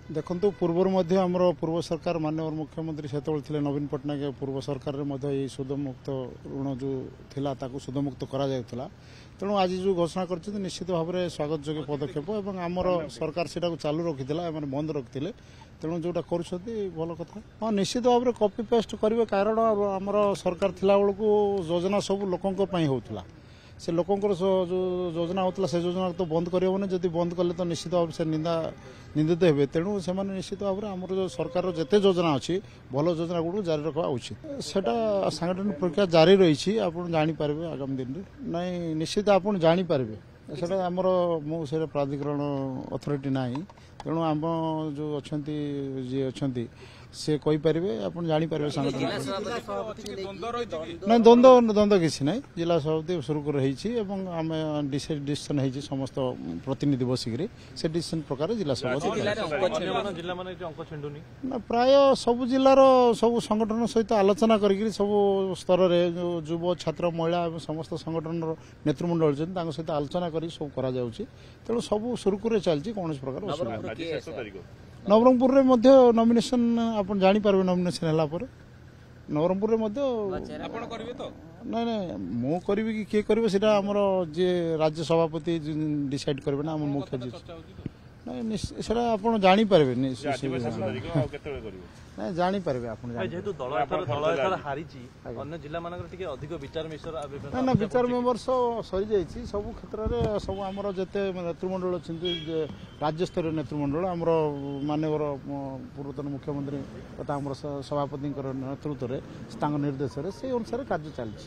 देखो पूर्वर आमर पूर्व सरकार माननीय मुख्यमंत्री से नवीन पट्टनायक पूर्व सरकार में सुधमुक्त ऋण जो थिला सुधमुक्त करा तेणु आज जो घोषणा कर निश्चित भाव में स्वागत योग्य पदक्षेप और आमर सरकार से चालू रखी बंद रखी तेणु जोटा कर भल कथा हाँ निश्चित भाव में कॉपी पेस्ट करेंगे कारण आमर सरकार थिला बेलू योजना सब लोकों होता से लोकंर जो योजना होता से योजना तो बंद करना जब बंद कले तो निश्चित भाव से निंदित हे तेणु से निश्चित भाव में आमर जो सरकार जिते योजना अच्छी भल योजना गुड़ जारी रखा उचित सेटा सांगठनिक प्रक्रिया जारी रही आप जानीपारे आगामी दिन में नाई निश्चित आप जानीपारे सेटा आमर मुझे प्राधिकरण अथॉरिटी ना तेणु आम जो अच्छा जी अच्छा सी कहीपर आप जानीपारे सांगठनिक ना द्वंद्व किसी ना जिला सभापति सुरुखुर आम डिसीजन हो समस्त प्रतिनिधि बसिक से डिसीजन प्रकार जिला सभापति ना प्राय सब जिलार सब संगठन सहित आलोचना कर सब स्तर में जो युव छात्र महिला समस्त संगठन नेतृमंडल सहित आलोचना कर सब करा तेणु सब सुरुखुर चलती कौन प्रकार असुविधा नवरंगपुर में नॉमिनेशन आप जानीपारे नॉमिनेशन है नवरंगपुर में ना ना मु करी कि किए करेंगे सीटा आमर जी राज्य सभापति डिसाइड करेंगे ना आम मुख्य नहीं सेटा आप जानीपारे ना जानीपारे जेहेतु दल हारी अन्य जिला अधिक विचार ना ना विचार मेम्बर्स सरी जाइए सब क्षेत्र में सब आमर जिते नेतृमंडल अच्छा राज्य स्तर नेतृमंडल आमर माननीय पूर्वतन मुख्यमंत्री तथा आम सभापति नेतृत्व में निर्देश से अनुसार कार्य चलती।